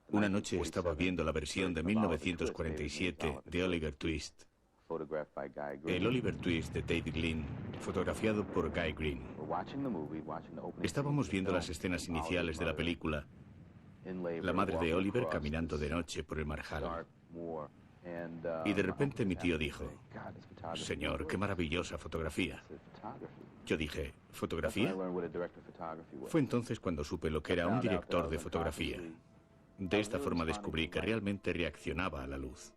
Una noche estaba viendo la versión de 1947 de Oliver Twist. El Oliver Twist de David Lean, fotografiado por Guy Green. Estábamos viendo las escenas iniciales de la película. La madre de Oliver caminando de noche por el marjal. Y de repente mi tío dijo: Señor, qué maravillosa fotografía. Yo dije: ¿fotografía? Fue entonces cuando supe lo que era un director de fotografía. De esta forma descubrí que realmente reaccionaba a la luz.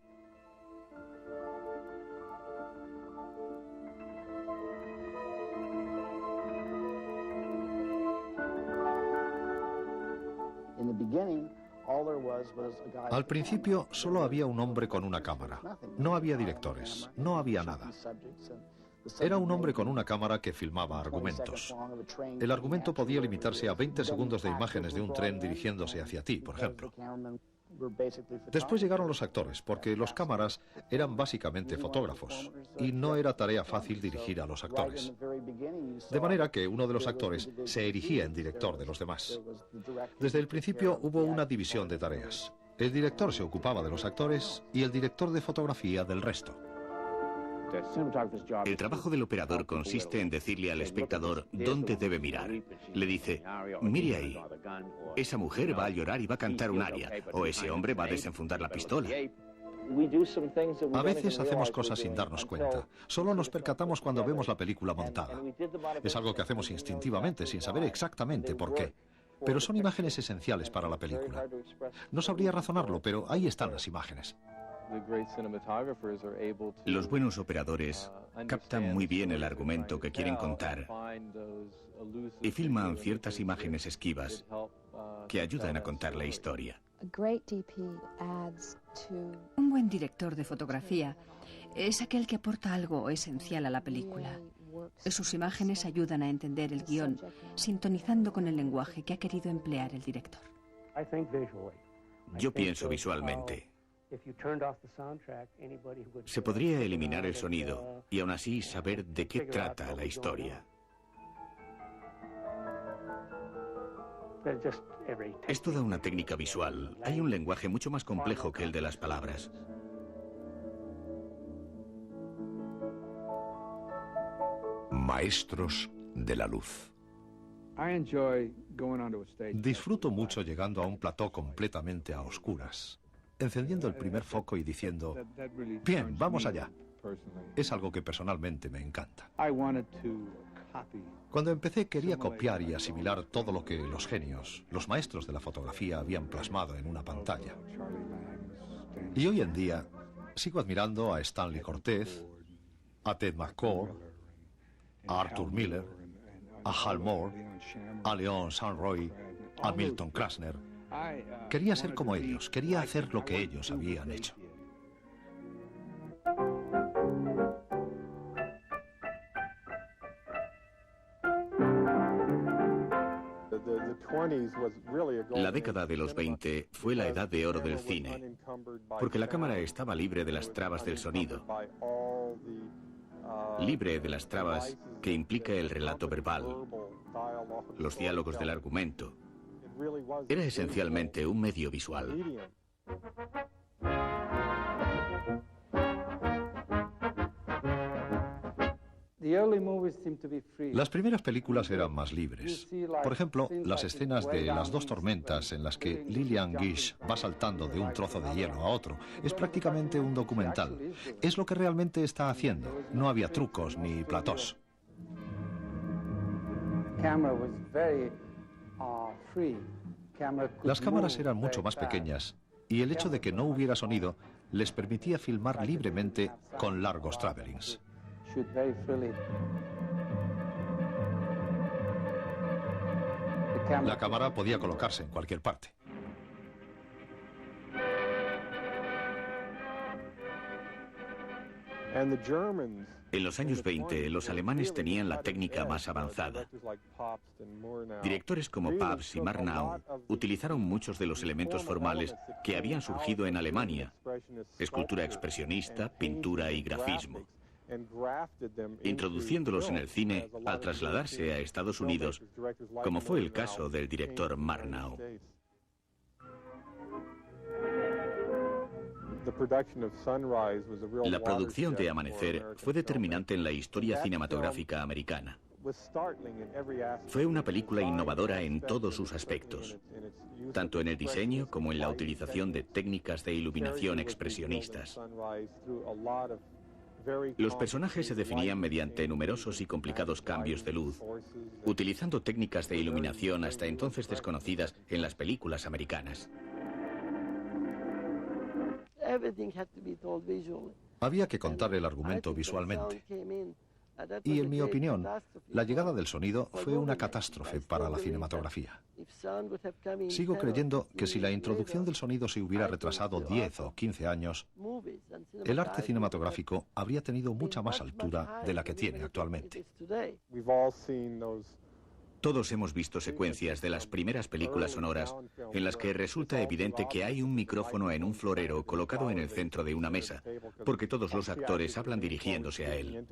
Al principio solo había un hombre con una cámara. No había directores, no había nada. Era un hombre con una cámara que filmaba argumentos. El argumento podía limitarse a 20 segundos de imágenes de un tren dirigiéndose hacia ti, por ejemplo. Después llegaron los actores, porque los cámaras eran básicamente fotógrafos, y no era tarea fácil dirigir a los actores. De manera que uno de los actores se erigía en director de los demás. Desde el principio hubo una división de tareas. El director se ocupaba de los actores y el director de fotografía del resto. El trabajo del operador consiste en decirle al espectador dónde debe mirar. Le dice: mire ahí, esa mujer va a llorar y va a cantar un aria, o ese hombre va a desenfundar la pistola. A veces hacemos cosas sin darnos cuenta. Solo nos percatamos cuando vemos la película montada. Es algo que hacemos instintivamente, sin saber exactamente por qué. Pero son imágenes esenciales para la película. No sabría razonarlo, pero ahí están las imágenes. Los buenos operadores captan muy bien el argumento que quieren contar y filman ciertas imágenes esquivas que ayudan a contar la historia. Un buen director de fotografía es aquel que aporta algo esencial a la película. Sus imágenes ayudan a entender el guión, sintonizando con el lenguaje que ha querido emplear el director. Yo pienso visualmente. Se podría eliminar el sonido y aún así saber de qué trata la historia. Es toda una técnica visual. Hay un lenguaje mucho más complejo que el de las palabras. Maestros de la luz. Disfruto mucho llegando a un plató completamente a oscuras, encendiendo el primer foco y diciendo: bien, vamos allá. Es algo que personalmente me encanta. Cuando empecé quería copiar y asimilar todo lo que los genios, los maestros de la fotografía habían plasmado en una pantalla. Y hoy en día sigo admirando a Stanley Cortez, a Ted McCall, a Arthur Miller, a Hal Moore, a Leon Sanroy, a Milton Krasner. Quería ser como ellos, quería hacer lo que ellos habían hecho. La década de los 20 fue la edad de oro del cine, porque la cámara estaba libre de las trabas del sonido, libre de las trabas que implica el relato verbal, los diálogos del argumento. Era esencialmente un medio visual. Las primeras películas eran más libres. Por ejemplo, las escenas de Las dos tormentas en las que Lillian Gish va saltando de un trozo de hielo a otro es prácticamente un documental. Es lo que realmente está haciendo. No había trucos ni platós. Las cámaras eran mucho más pequeñas y el hecho de que no hubiera sonido les permitía filmar libremente con largos travelings. La cámara podía colocarse en cualquier parte. En los años 20, los alemanes tenían la técnica más avanzada. Directores como Pabst y Murnau utilizaron muchos de los elementos formales que habían surgido en Alemania: escultura expresionista, pintura y grafismo, introduciéndolos en el cine al trasladarse a Estados Unidos, como fue el caso del director Murnau. La producción de Amanecer fue determinante en la historia cinematográfica americana. Fue una película innovadora en todos sus aspectos, tanto en el diseño como en la utilización de técnicas de iluminación expresionistas. Los personajes se definían mediante numerosos y complicados cambios de luz, utilizando técnicas de iluminación hasta entonces desconocidas en las películas americanas. Había que contar el argumento visualmente. Y en mi opinión, la llegada del sonido fue una catástrofe para la cinematografía. Sigo creyendo que si la introducción del sonido se hubiera retrasado 10 o 15 años, el arte cinematográfico habría tenido mucha más altura de la que tiene actualmente. Todos hemos visto secuencias de las primeras películas sonoras en las que resulta evidente que hay un micrófono en un florero colocado en el centro de una mesa, porque todos los actores hablan dirigiéndose a él.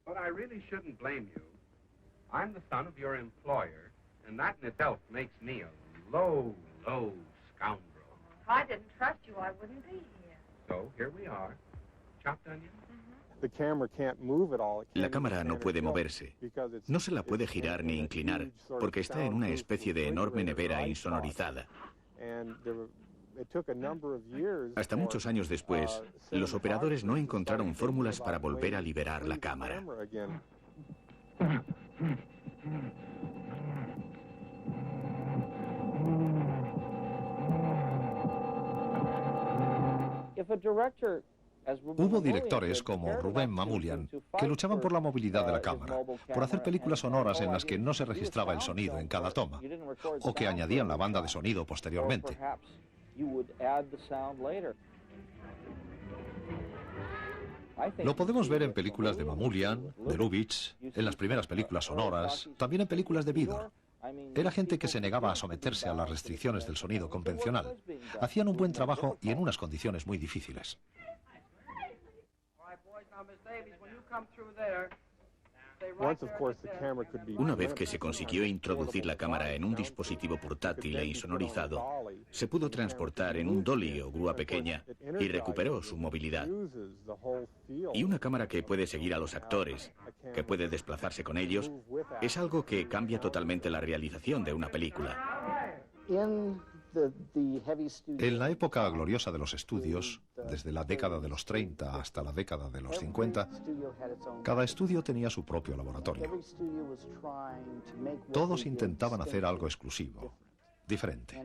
But I really shouldn't blame you. I'm the son of your employer, and that in itself makes me a low, low scoundrel. If I didn't trust you, I wouldn't be here. So here we are. Chopped onion? La cámara no puede moverse. No se la puede girar ni inclinar, porque está en una especie de enorme nevera insonorizada. Hasta muchos años después, los operadores no encontraron fórmulas para volver a liberar la cámara. Hubo directores como Rubén Mamoulian que luchaban por la movilidad de la cámara, por hacer películas sonoras en las que no se registraba el sonido en cada toma, o que añadían la banda de sonido posteriormente. Lo podemos ver en películas de Mamoulian, de Lubitsch, en las primeras películas sonoras, también en películas de Vidor. Era gente que se negaba a someterse a las restricciones del sonido convencional. Hacían un buen trabajo y en unas condiciones muy difíciles. Una vez que se consiguió introducir la cámara en un dispositivo portátil e insonorizado, se pudo transportar en un dolly o grúa pequeña y recuperó su movilidad. Y una cámara que puede seguir a los actores, que puede desplazarse con ellos, es algo que cambia totalmente la realización de una película. En la época gloriosa de los estudios, desde la década de los 30 hasta la década de los 50, cada estudio tenía su propio laboratorio. Todos intentaban hacer algo exclusivo, diferente.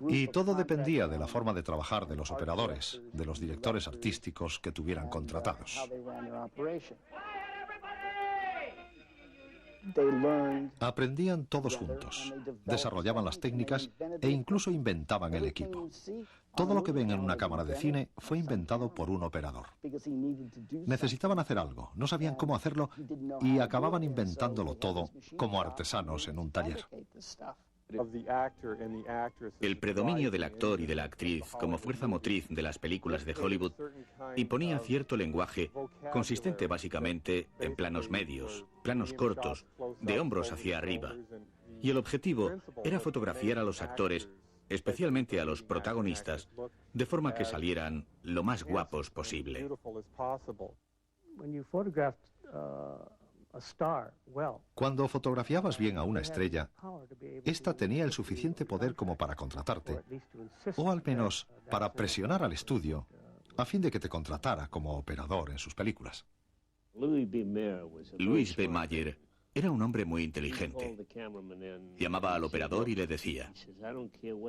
Y todo dependía de la forma de trabajar de los operadores, de los directores artísticos que tuvieran contratados. Aprendían todos juntos, desarrollaban las técnicas e incluso inventaban el equipo. Todo lo que ven en una cámara de cine fue inventado por un operador. Necesitaban hacer algo, no sabían cómo hacerlo y acababan inventándolo todo como artesanos en un taller. El predominio del actor y de la actriz como fuerza motriz de las películas de Hollywood imponía cierto lenguaje consistente básicamente en planos medios, planos cortos, de hombros hacia arriba. Y el objetivo era fotografiar a los actores, especialmente a los protagonistas, de forma que salieran lo más guapos posible. Cuando fotografiabas bien a una estrella, esta tenía el suficiente poder como para contratarte, o al menos para presionar al estudio, a fin de que te contratara como operador en sus películas. Louis B. Mayer era un hombre muy inteligente. Llamaba al operador y le decía: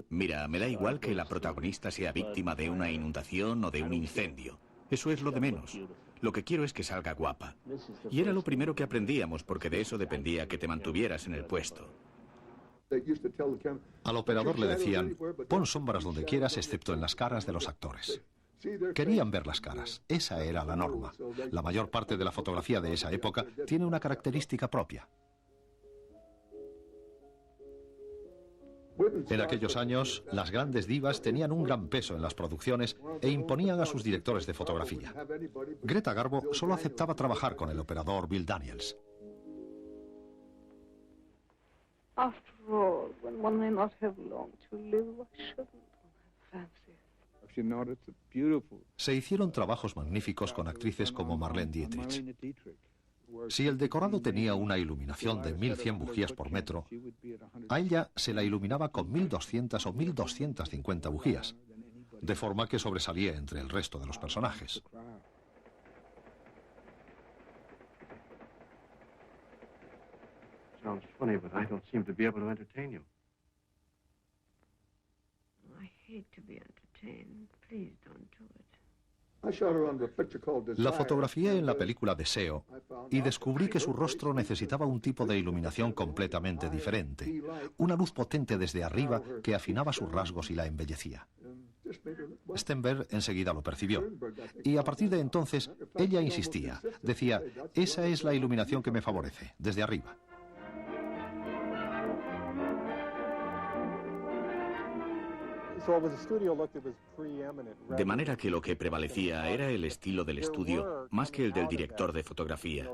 mira, me da igual que la protagonista sea víctima de una inundación o de un incendio. Eso es lo de menos. Lo que quiero es que salga guapa. Y era lo primero que aprendíamos, porque de eso dependía que te mantuvieras en el puesto. Al operador le decían: pon sombras donde quieras excepto en las caras de los actores. Querían ver las caras. Esa era la norma. La mayor parte de la fotografía de esa época tiene una característica propia. En aquellos años, las grandes divas tenían un gran peso en las producciones e imponían a sus directores de fotografía. Greta Garbo solo aceptaba trabajar con el operador Bill Daniels. After all, when one may not have long to live, why shouldn't one have fancy? Se hicieron trabajos magníficos con actrices como Marlene Dietrich. Si el decorado tenía una iluminación de 1100 bujías por metro, a ella se la iluminaba con 1200 o 1250 bujías, de forma que sobresalía entre el resto de los personajes. Sounds funny, but I don't seem to be able to entertain you. I hate to be entertained. Please don't do it. La fotografié en la película Deseo y descubrí que su rostro necesitaba un tipo de iluminación completamente diferente, una luz potente desde arriba que afinaba sus rasgos y la embellecía. Stenberg enseguida lo percibió, y a partir de entonces ella insistía, decía, esa es la iluminación que me favorece, desde arriba. De manera que lo que prevalecía era el estilo del estudio más que el del director de fotografía.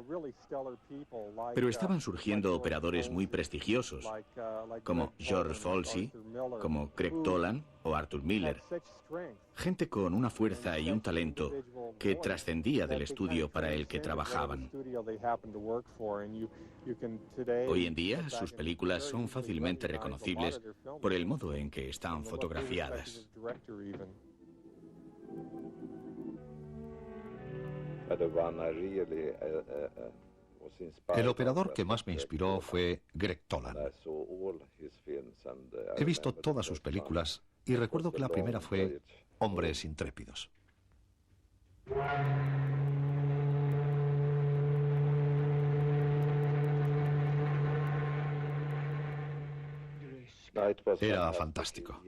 Pero estaban surgiendo operadores muy prestigiosos, como George Folsey, como Craig Tolan o Arthur Miller. Gente con una fuerza y un talento que trascendía del estudio para el que trabajaban. Hoy en día, sus películas son fácilmente reconocibles por el modo en que están fotografiadas. El operador que más me inspiró fue Greg Toland. He visto todas sus películas y recuerdo que la primera fue Hombres Intrépidos. Era fantástico.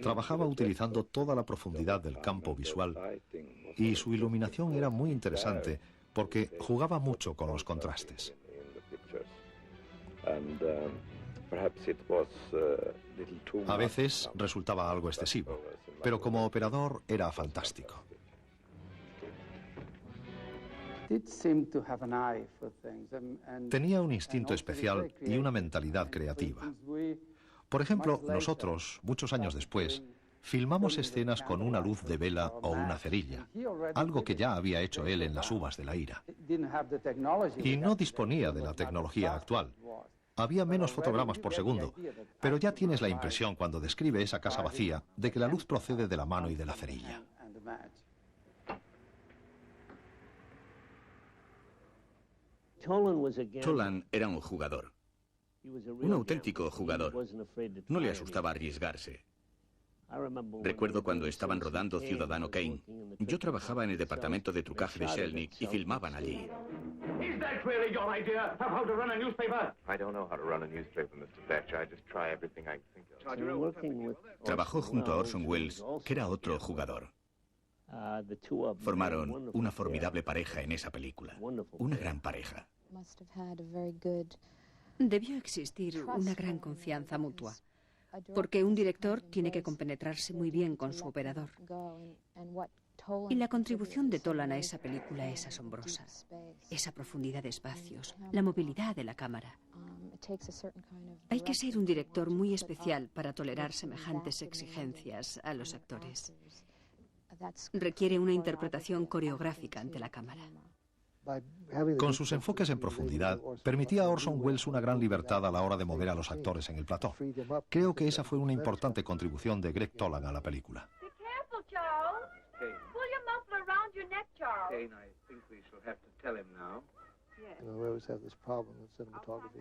Trabajaba utilizando toda la profundidad del campo visual y su iluminación era muy interesante porque jugaba mucho con los contrastes. A veces resultaba algo excesivo, pero como operador era fantástico. Tenía un instinto especial y una mentalidad creativa. Por ejemplo, nosotros, muchos años después, filmamos escenas con una luz de vela o una cerilla, algo que ya había hecho él en Las uvas de la ira. Y no disponía de la tecnología actual. Había menos fotogramas por segundo, pero ya tienes la impresión cuando describe esa casa vacía de que la luz procede de la mano y de la cerilla. Toland era un jugador, un auténtico jugador. No le asustaba arriesgarse. Recuerdo cuando estaban rodando Ciudadano Kane. Yo trabajaba en el departamento de trucaje de Selnick y filmaban allí. Trabajó junto a Orson Welles, que era otro jugador. Formaron una formidable pareja en esa película, una gran pareja. Debió existir una gran confianza mutua, porque un director tiene que compenetrarse muy bien con su operador. Y la contribución de Toland a esa película es asombrosa. Esa profundidad de espacios, la movilidad de la cámara. Hay que ser un director muy especial para tolerar semejantes exigencias a los actores. Requiere una interpretación coreográfica ante la cámara. Con sus enfoques en profundidad, permitía a Orson Welles una gran libertad a la hora de mover a los actores en el plató. Creo que esa fue una importante contribución de Greg Toland a la película.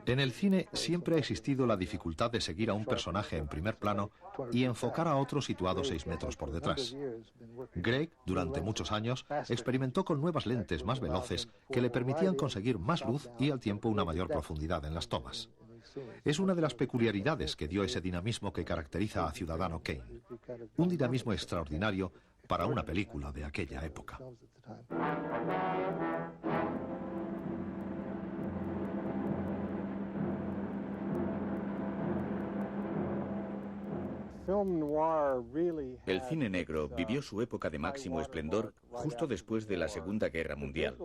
En el cine siempre ha existido la dificultad de seguir a un personaje en primer plano y enfocar a otro situado 6 metros por detrás. Greg, durante muchos años, experimentó con nuevas lentes más veloces que le permitían conseguir más luz y al tiempo una mayor profundidad en las tomas. Es una de las peculiaridades que dio ese dinamismo que caracteriza a Ciudadano Kane. Un dinamismo extraordinario para una película de aquella época. El cine negro vivió su época de máximo esplendor justo después de la Segunda Guerra Mundial.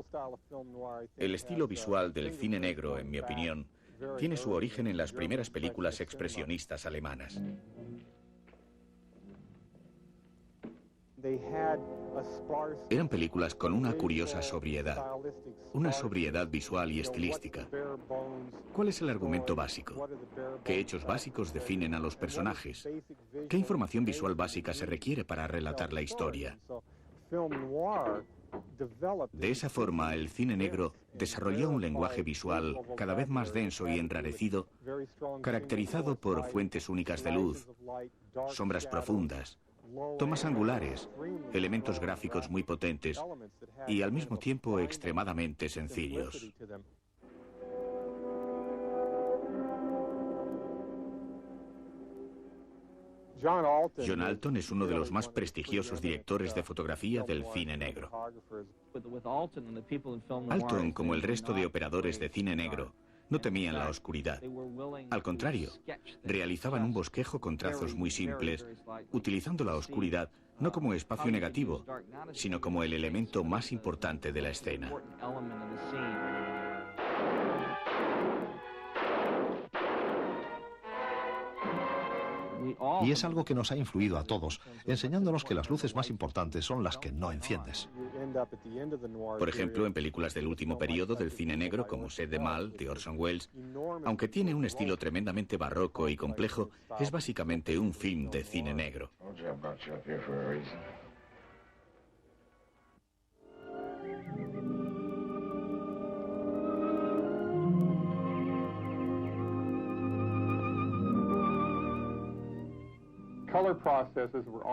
El estilo visual del cine negro, en mi opinión, tiene su origen en las primeras películas expresionistas alemanas. Eran películas con una curiosa sobriedad, una sobriedad visual y estilística. ¿Cuál es el argumento básico? ¿Qué hechos básicos definen a los personajes? ¿Qué información visual básica se requiere para relatar la historia? De esa forma, el cine negro desarrolló un lenguaje visual cada vez más denso y enrarecido, caracterizado por fuentes únicas de luz, sombras profundas, tomas angulares, elementos gráficos muy potentes y al mismo tiempo extremadamente sencillos. John Alton es uno de los más prestigiosos directores de fotografía del cine negro. Alton, como el resto de operadores de cine negro, no temían la oscuridad. Al contrario, realizaban un bosquejo con trazos muy simples, utilizando la oscuridad no como espacio negativo, sino como el elemento más importante de la escena. Y es algo que nos ha influido a todos, enseñándonos que las luces más importantes son las que no enciendes. Por ejemplo, en películas del último periodo del cine negro, como Sed de Mal, de Orson Welles, aunque tiene un estilo tremendamente barroco y complejo, es básicamente un film de cine negro.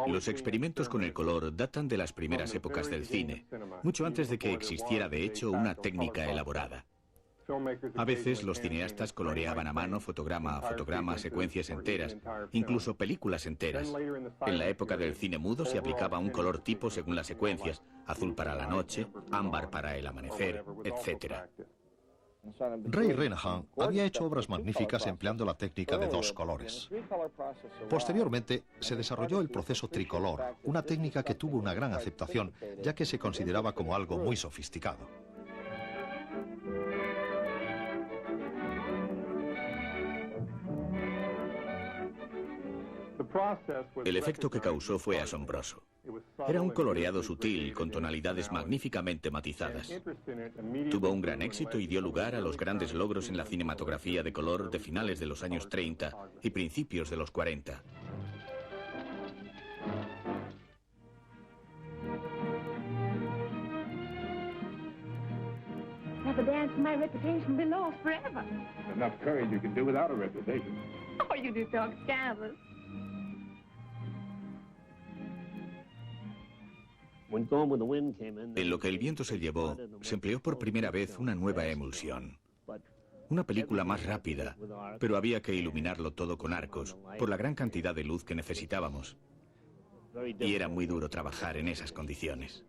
Los experimentos con el color datan de las primeras épocas del cine, mucho antes de que existiera de hecho una técnica elaborada. A veces los cineastas coloreaban a mano, fotograma a fotograma, secuencias enteras, incluso películas enteras. En la época del cine mudo se aplicaba un color tipo según las secuencias, azul para la noche, ámbar para el amanecer, etc. Ray Renahan había hecho obras magníficas empleando la técnica de dos colores. Posteriormente, se desarrolló el proceso tricolor, una técnica que tuvo una gran aceptación, ya que se consideraba como algo muy sofisticado. El efecto que causó fue asombroso. Era un coloreado sutil, con tonalidades magníficamente matizadas. Tuvo un gran éxito y dio lugar a los grandes logros en la cinematografía de color de finales de los años 30 y principios de los 40. Have a dance, my reputation be lost forever. Enough courage you can do without a reputation. Oh, you do talk scandalous. En Lo que el viento se llevó, se empleó por primera vez una nueva emulsión. Una película más rápida, pero había que iluminarlo todo con arcos, por la gran cantidad de luz que necesitábamos. Y era muy duro trabajar en esas condiciones.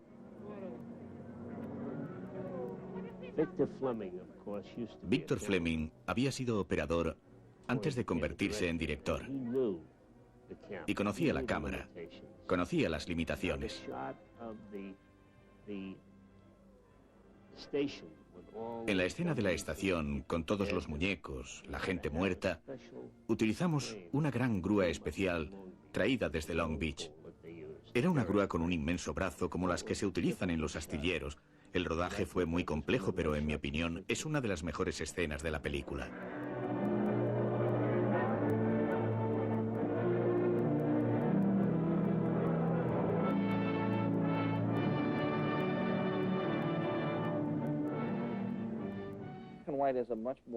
Victor Fleming había sido operador antes de convertirse en director. Y conocía la cámara, conocía las limitaciones. En la escena de la estación, con todos los muñecos, la gente muerta, utilizamos una gran grúa especial traída desde Long Beach. Era una grúa con un inmenso brazo como las que se utilizan en los astilleros. El rodaje fue muy complejo, pero en mi opinión es una de las mejores escenas de la película.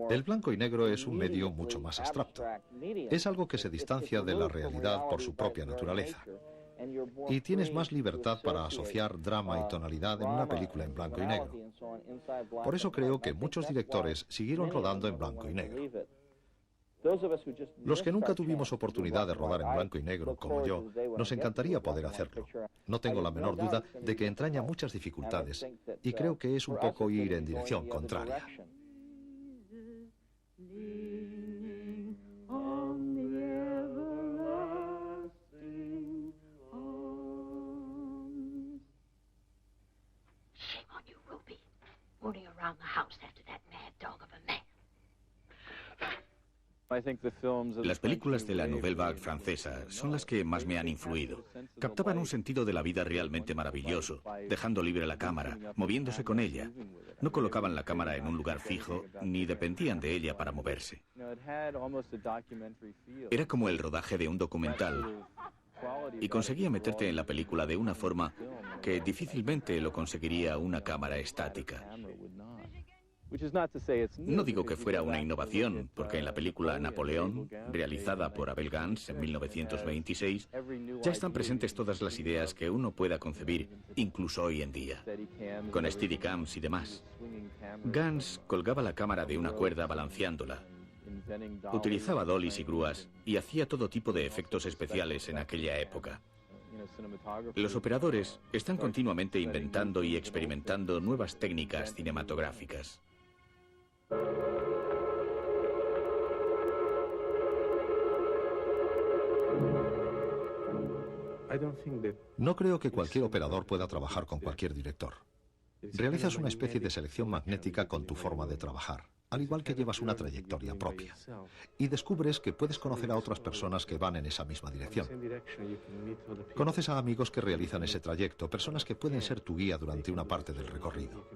El blanco y negro es un medio mucho más abstracto. Es algo que se distancia de la realidad por su propia naturaleza. Y tienes más libertad para asociar drama y tonalidad en una película en blanco y negro. Por eso creo que muchos directores siguieron rodando en blanco y negro. Los que nunca tuvimos oportunidad de rodar en blanco y negro, como yo, nos encantaría poder hacerlo. No tengo la menor duda de que entraña muchas dificultades y creo que es un poco ir en dirección contraria. Running around the house after that mad dog of a man. Las películas de la Nouvelle Vague francesa son las que más me han influido. Captaban un sentido de la vida realmente maravilloso, dejando libre la cámara, moviéndose con ella. No colocaban la cámara en un lugar fijo, ni dependían de ella para moverse. Era como el rodaje de un documental, y conseguía meterte en la película de una forma que difícilmente lo conseguiría una cámara estática. No digo que fuera una innovación, porque en la película Napoleón, realizada por Abel Gance en 1926, ya están presentes todas las ideas que uno pueda concebir, incluso hoy en día, con Steadicams y demás. Gance colgaba la cámara de una cuerda balanceándola, utilizaba dollies y grúas y hacía todo tipo de efectos especiales en aquella época. Los operadores están continuamente inventando y experimentando nuevas técnicas cinematográficas. No creo que cualquier operador pueda trabajar con cualquier director. Realizas una especie de selección magnética con tu forma de trabajar, al igual que llevas una trayectoria propia. Y descubres que puedes conocer a otras personas que van en esa misma dirección. Conoces a amigos que realizan ese trayecto, personas que pueden ser tu guía durante una parte del recorrido.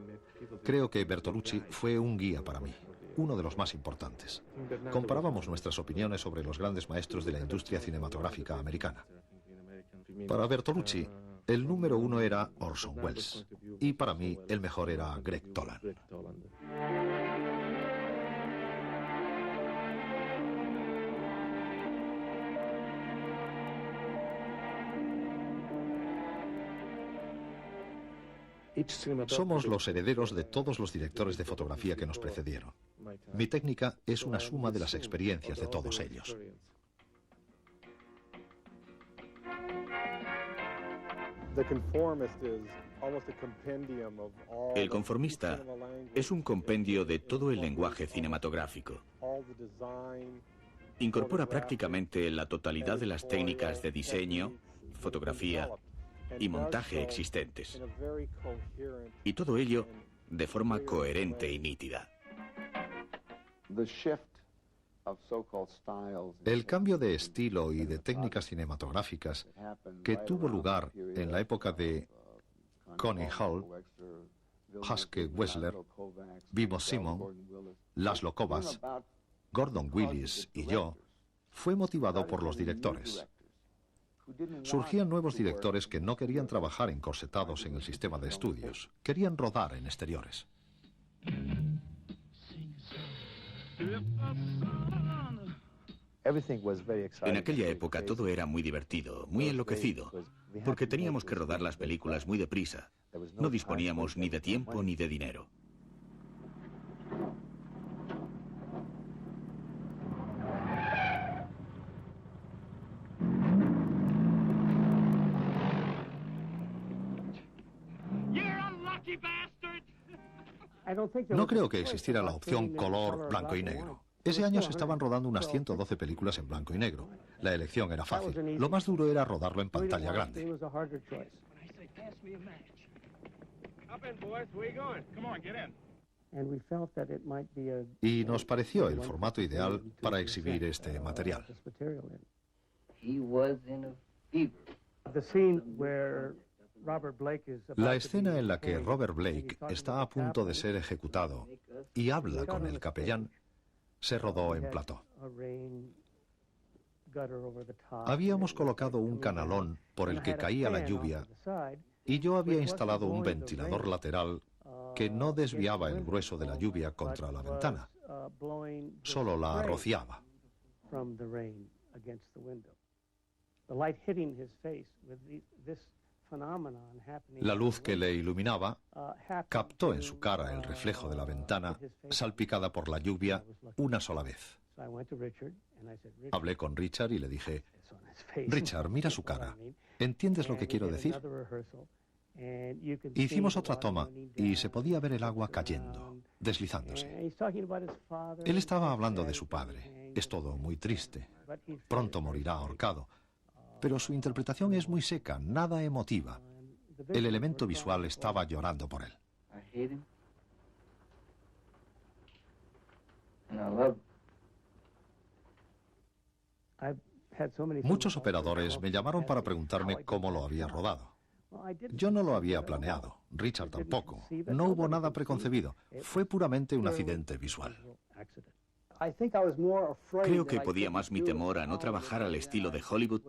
Creo que Bertolucci fue un guía para mí, uno de los más importantes. Comparábamos nuestras opiniones sobre los grandes maestros de la industria cinematográfica americana. Para Bertolucci, el número uno era Orson Welles, y para mí el mejor era Greg Toland. Somos los herederos de todos los directores de fotografía que nos precedieron. Mi técnica es una suma de las experiencias de todos ellos. El conformista es un compendio de todo el lenguaje cinematográfico. Incorpora prácticamente la totalidad de las técnicas de diseño, fotografía y montaje existentes. Y todo ello de forma coherente y nítida. El cambio de estilo y de técnicas cinematográficas que tuvo lugar en la época de Connie Hall, Haske Wessler, Vivo Simon, Laszlo Kovacs, Gordon Willis y yo, fue motivado por los directores. Surgían nuevos directores que no querían trabajar encorsetados en el sistema de estudios, querían rodar en exteriores. En aquella época todo era muy divertido, muy enloquecido, porque teníamos que rodar las películas muy deprisa. No disponíamos ni de tiempo ni de dinero. No creo que existiera la opción color blanco y negro. Ese año se estaban rodando unas 112 películas en blanco y negro. La elección era fácil. Lo más duro era rodarlo en pantalla grande. Y nos pareció el formato ideal para exhibir este material. La escena en la que Robert Blake está a punto de ser ejecutado y habla con el capellán se rodó en plató. Habíamos colocado un canalón por el que caía la lluvia y yo había instalado un ventilador lateral que no desviaba el grueso de la lluvia contra la ventana, solo la rociaba. La luz que le iluminaba captó en su cara el reflejo de la ventana, salpicada por la lluvia, una sola vez. Hablé con Richard y le dije: Richard, mira su cara. ¿Entiendes lo que quiero decir? Hicimos otra toma y se podía ver el agua cayendo, deslizándose. Él estaba hablando de su padre. Es todo muy triste. Pronto morirá ahorcado. Pero su interpretación es muy seca, nada emotiva. El elemento visual estaba llorando por él. Muchos operadores me llamaron para preguntarme cómo lo había rodado. Yo no lo había planeado, Richard tampoco. No hubo nada preconcebido. Fue puramente un accidente visual. Creo que podía más mi temor a no trabajar al estilo de Hollywood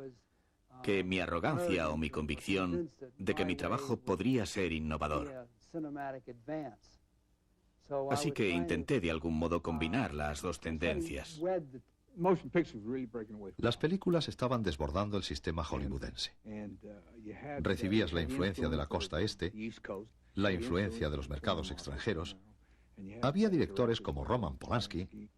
que mi arrogancia o mi convicción de que mi trabajo podría ser innovador. Así que intenté de algún modo combinar las dos tendencias. Las películas estaban desbordando el sistema hollywoodense. Recibías la influencia de la costa este, la influencia de los mercados extranjeros. Había directores como Roman Polanski,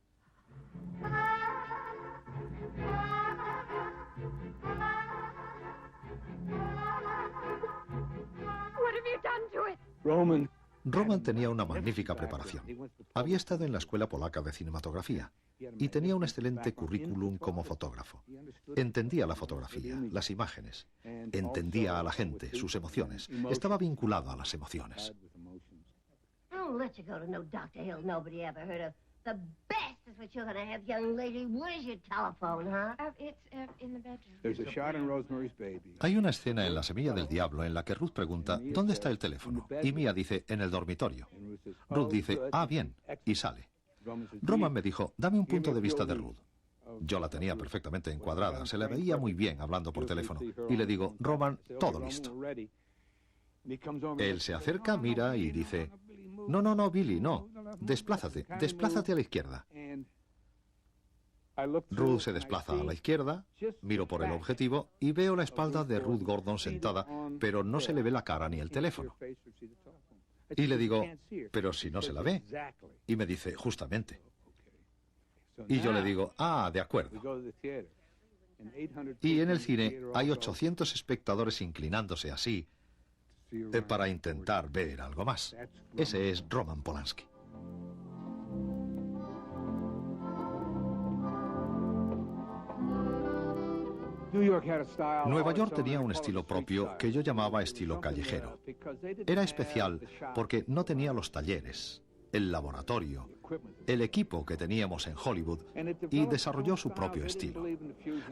Roman tenía una magnífica preparación. Había estado en la Escuela Polaca de Cinematografía y tenía un excelente currículum como fotógrafo. Entendía la fotografía, las imágenes, entendía a la gente, sus emociones. Estaba vinculado a las emociones. Hay una escena en La Semilla del Diablo en la que Ruth pregunta ¿dónde está el teléfono? Y Mia dice en el dormitorio. Ruth dice ah, bien, y sale. Roman me dijo dame un punto de vista de Ruth. Yo la tenía perfectamente encuadrada, se la veía muy bien hablando por teléfono. Y le digo Roman, todo listo. Él se acerca, mira y dice no, no, no, Billy, no. Desplázate a la izquierda. Ruth se desplaza a la izquierda, miro por el objetivo y veo la espalda de Ruth Gordon sentada, pero no se le ve la cara ni el teléfono. Y le digo, pero si no se la ve. Y me dice, justamente. Y yo le digo, ah, de acuerdo. Y en el cine hay 800 espectadores inclinándose así, para intentar ver algo más. Ese es Roman Polanski. Nueva York tenía un estilo propio que yo llamaba estilo callejero. Era especial porque no tenía los talleres, el laboratorio, el equipo que teníamos en Hollywood y desarrolló su propio estilo.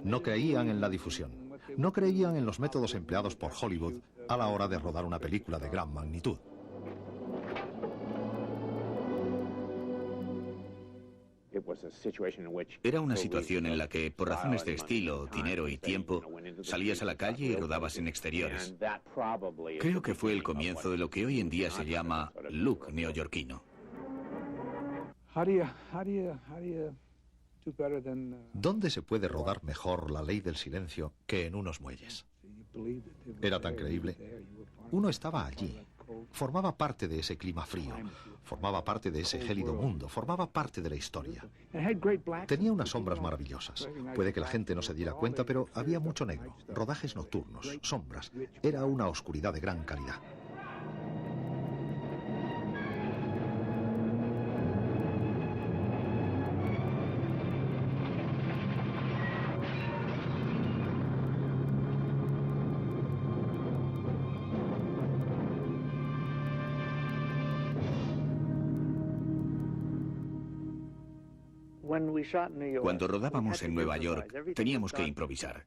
No creían en la difusión, no creían en los métodos empleados por Hollywood a la hora de rodar una película de gran magnitud. Era una situación en la que, por razones de estilo, dinero y tiempo, salías a la calle y rodabas en exteriores. Creo que fue el comienzo de lo que hoy en día se llama look neoyorquino. ¿Dónde se puede rodar mejor La Ley del Silencio que en unos muelles? Era tan creíble. Uno estaba allí, formaba parte de ese clima frío, formaba parte de ese gélido mundo, formaba parte de la historia. Tenía unas sombras maravillosas. Puede que la gente no se diera cuenta, pero había mucho negro, rodajes nocturnos, sombras. Era una oscuridad de gran calidad. Cuando rodábamos en Nueva York, teníamos que improvisar.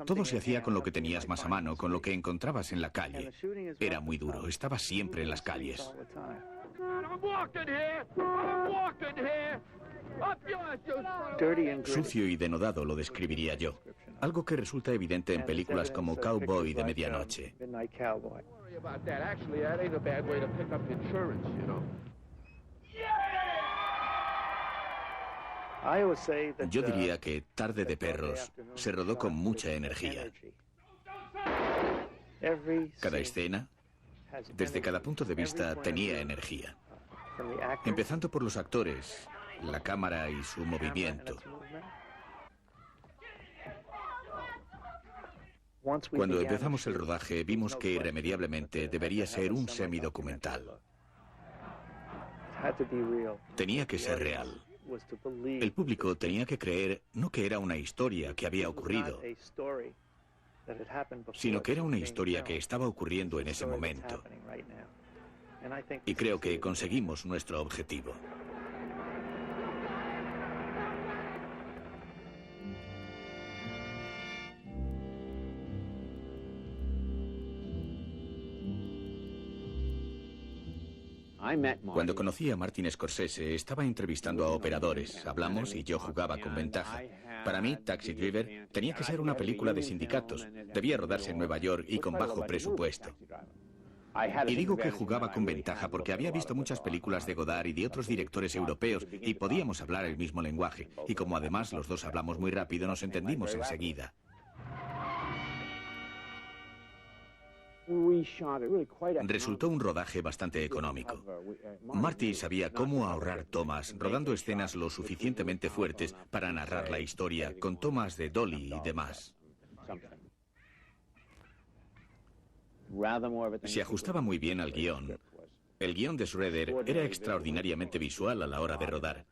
Todo se hacía con lo que tenías más a mano, con lo que encontrabas en la calle. Era muy duro, estaba siempre en las calles. Sucio y denodado lo describiría yo. Algo que resulta evidente en películas como Cowboy de Medianoche. Yo diría que Tarde de Perros se rodó con mucha energía. Cada escena, desde cada punto de vista, tenía energía. Empezando por los actores, la cámara y su movimiento. Cuando empezamos el rodaje, vimos que irremediablemente debería ser un semidocumental. Tenía que ser real. El público tenía que creer no que era una historia que había ocurrido, sino que era una historia que estaba ocurriendo en ese momento. Y creo que conseguimos nuestro objetivo. Cuando conocí a Martin Scorsese, estaba entrevistando a operadores, hablamos y yo jugaba con ventaja. Para mí, Taxi Driver tenía que ser una película de sindicatos, debía rodarse en Nueva York y con bajo presupuesto. Y digo que jugaba con ventaja porque había visto muchas películas de Godard y de otros directores europeos y podíamos hablar el mismo lenguaje. Y como además los dos hablamos muy rápido, nos entendimos enseguida. Resultó un rodaje bastante económico. Marty sabía cómo ahorrar tomas, rodando escenas lo suficientemente fuertes para narrar la historia, con tomas de dolly y demás. Se ajustaba muy bien al guión. El guión de Schroeder era extraordinariamente visual a la hora de rodar.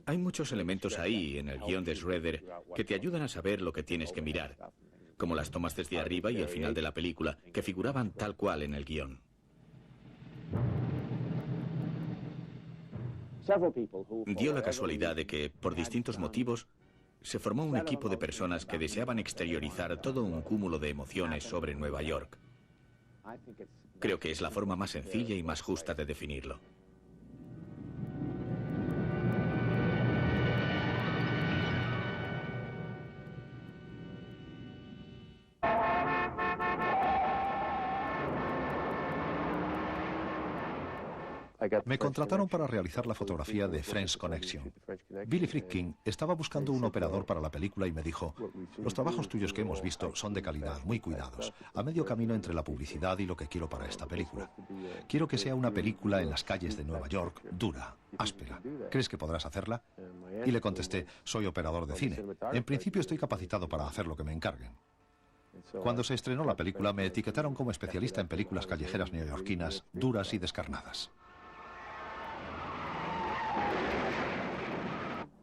Hay muchos elementos ahí en el guión de Schroeder que te ayudan a saber lo que tienes que mirar, como las tomas desde arriba y el final de la película, que figuraban tal cual en el guión. Dio la casualidad de que, por distintos motivos, se formó un equipo de personas que deseaban exteriorizar todo un cúmulo de emociones sobre Nueva York. Creo que es la forma más sencilla y más justa de definirlo. Me contrataron para realizar la fotografía de French Connection. Billy Friedkin estaba buscando un operador para la película y me dijo: los trabajos tuyos que hemos visto son de calidad, muy cuidados, a medio camino entre la publicidad y lo que quiero para esta película. Quiero que sea una película en las calles de Nueva York, dura, áspera. ¿Crees que podrás hacerla? Y le contesté: soy operador de cine. En principio estoy capacitado para hacer lo que me encarguen. Cuando se estrenó la película me etiquetaron como especialista en películas callejeras neoyorquinas, duras y descarnadas.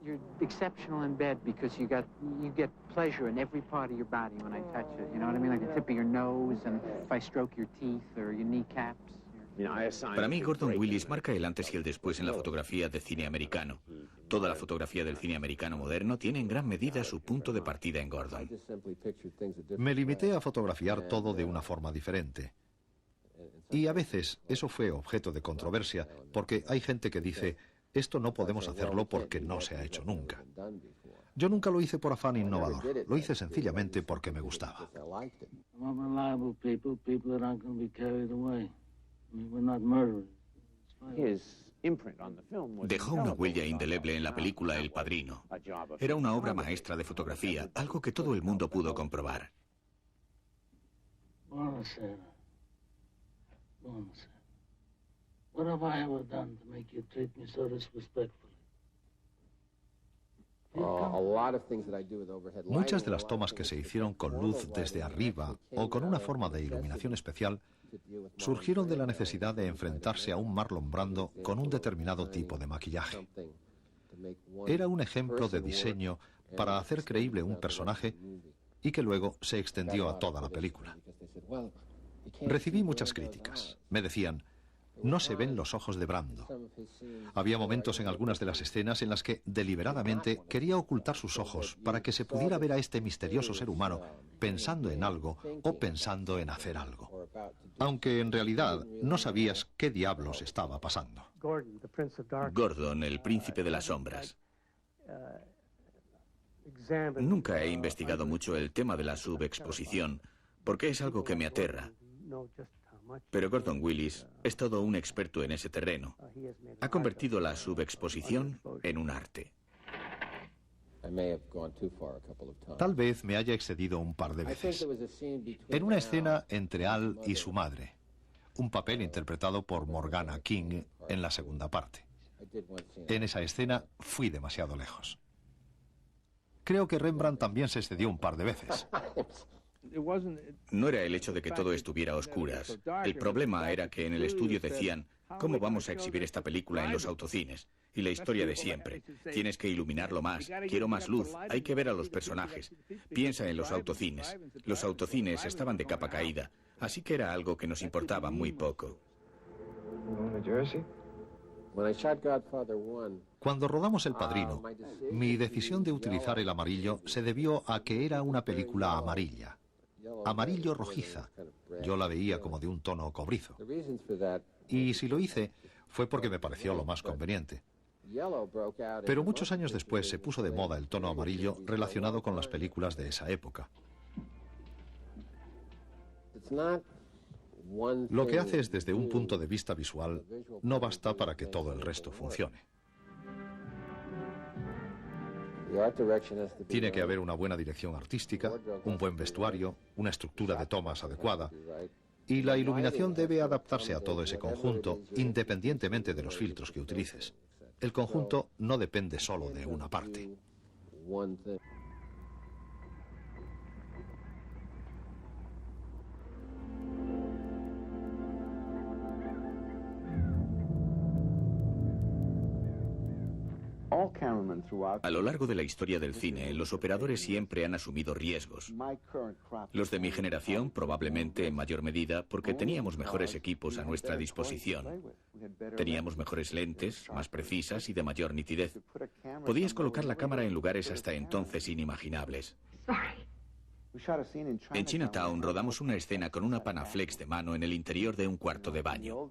You're exceptional in bed because you get pleasure in every part of your body when I touch it. You know what I mean? Like the tip of your nose, and if I stroke your teeth or your kneecaps. Para mí, Gordon Willis marca el antes y el después en la fotografía de cine americano. Toda la fotografía del cine americano moderno tiene en gran medida su punto de partida en Gordon. Me limité a fotografiar todo de una forma diferente. Y a veces eso fue objeto de controversia, porque hay gente que dice: esto no podemos hacerlo porque no se ha hecho nunca. Yo nunca lo hice por afán innovador, lo hice sencillamente porque me gustaba. Dejó una huella indeleble en la película El Padrino. Era una obra maestra de fotografía, algo que todo el mundo pudo comprobar. What have I ever done to make you treat me so disrespectfully? Muchas de las tomas que se hicieron con luz desde arriba o con una forma de iluminación especial surgieron de la necesidad de enfrentarse a un Marlon Brando con un determinado tipo de maquillaje. Era un ejemplo de diseño para hacer creíble un personaje y que luego se extendió a toda la película. Recibí muchas críticas. Me decían: no se ven los ojos de Brando. Había momentos en algunas de las escenas en las que deliberadamente quería ocultar sus ojos para que se pudiera ver a este misterioso ser humano pensando en algo o pensando en hacer algo, aunque en realidad no sabías qué diablos estaba pasando. Gordon, el príncipe de las sombras. Nunca he investigado mucho el tema de la subexposición, porque es algo que me aterra. Pero Gordon Willis es todo un experto en ese terreno. Ha convertido la subexposición en un arte. Tal vez me haya excedido un par de veces. En una escena entre Al y su madre, un papel interpretado por Morgana King en la segunda parte. En esa escena fui demasiado lejos. Creo que Rembrandt también se excedió un par de veces. No era el hecho de que todo estuviera a oscuras. El problema era que en el estudio decían: ¿cómo vamos a exhibir esta película en los autocines? Y la historia de siempre. Tienes que iluminarlo más, quiero más luz, hay que ver a los personajes. Piensa en los autocines. Los autocines estaban de capa caída, así que era algo que nos importaba muy poco. Cuando rodamos El Padrino, mi decisión de utilizar el amarillo se debió a que era una película amarilla. Amarillo rojiza. Yo la veía como de un tono cobrizo. Y si lo hice, Fue porque me pareció lo más conveniente. Pero muchos años después se puso de moda el tono amarillo relacionado con las películas de esa época. Lo que haces desde un punto de vista visual no basta para que todo el resto funcione. Tiene que haber una buena dirección artística, un buen vestuario, una estructura de tomas adecuada, y la iluminación debe adaptarse a todo ese conjunto, independientemente de los filtros que utilices. El conjunto no depende solo de una parte. A lo largo de la historia del cine, los operadores siempre han asumido riesgos. Los de mi generación, probablemente en mayor medida, porque teníamos mejores equipos a nuestra disposición. Teníamos mejores lentes, más precisas y de mayor nitidez. Podías colocar la cámara en lugares hasta entonces inimaginables. En Chinatown rodamos una escena con una Panaflex de mano en el interior de un cuarto de baño.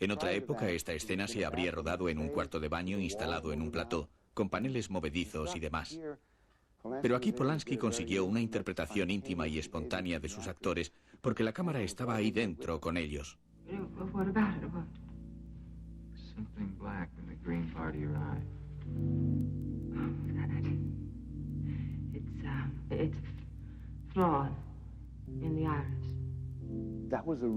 En otra época, esta escena se habría rodado en un cuarto de baño instalado en un plató, con paneles movedizos y demás. Pero aquí Polanski consiguió una interpretación íntima y espontánea de sus actores, porque la cámara estaba ahí dentro con ellos.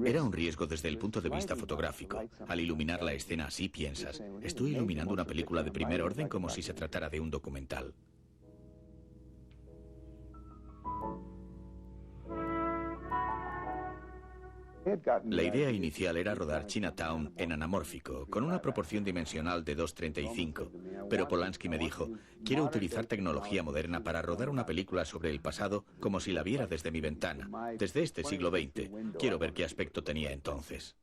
Era un riesgo desde el punto de vista fotográfico. Al iluminar la escena así piensas, estoy iluminando una película de primer orden como si se tratara de un documental. La idea inicial era rodar Chinatown en anamórfico, con una proporción dimensional de 2:35, pero Polanski me dijo, quiero utilizar tecnología moderna para rodar una película sobre el pasado como si la viera desde mi ventana, desde este siglo XX. Quiero ver qué aspecto tenía entonces.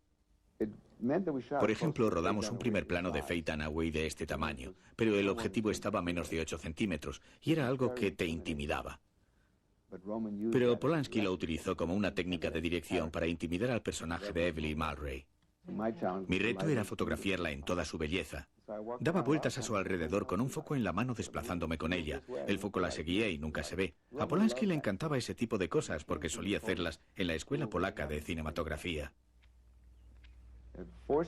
Por ejemplo, rodamos un primer plano de Faye Dunaway de este tamaño, pero el objetivo estaba a menos de 8 centímetros y era algo que te intimidaba. Pero Polanski lo utilizó como una técnica de dirección para intimidar al personaje de Evelyn Mulray. Mi reto era fotografiarla en toda su belleza. Daba vueltas a su alrededor con un foco en la mano desplazándome con ella. El foco la seguía y nunca se ve. A Polanski le encantaba ese tipo de cosas porque solía hacerlas en la Escuela Polaca de Cinematografía.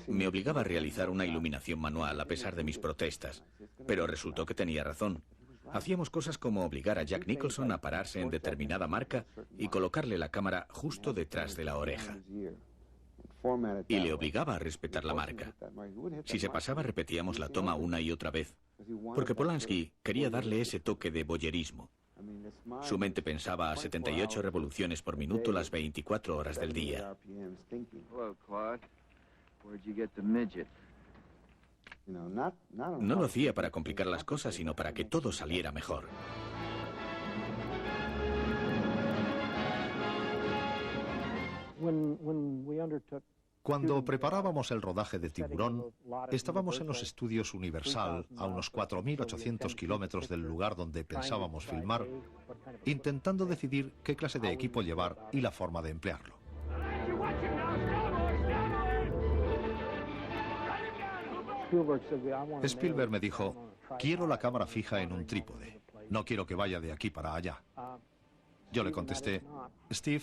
Me obligaba a realizar una iluminación manual a pesar de mis protestas, pero resultó que tenía razón. Hacíamos cosas como obligar a Jack Nicholson a pararse en determinada marca y colocarle la cámara justo detrás de la oreja. Y le obligaba a respetar la marca. Si se pasaba, repetíamos la toma una y otra vez, porque Polanski quería darle ese toque de voyerismo. Su mente pensaba a 78 revoluciones por minuto las 24 horas del día. No lo hacía para complicar las cosas, sino para que todo saliera mejor. Cuando preparábamos el rodaje de Tiburón, estábamos en los estudios Universal, a unos 4.800 kilómetros del lugar donde pensábamos filmar, intentando decidir qué clase de equipo llevar y la forma de emplearlo. Spielberg me dijo, quiero la cámara fija en un trípode, no quiero que vaya de aquí para allá. Yo le contesté, Steve,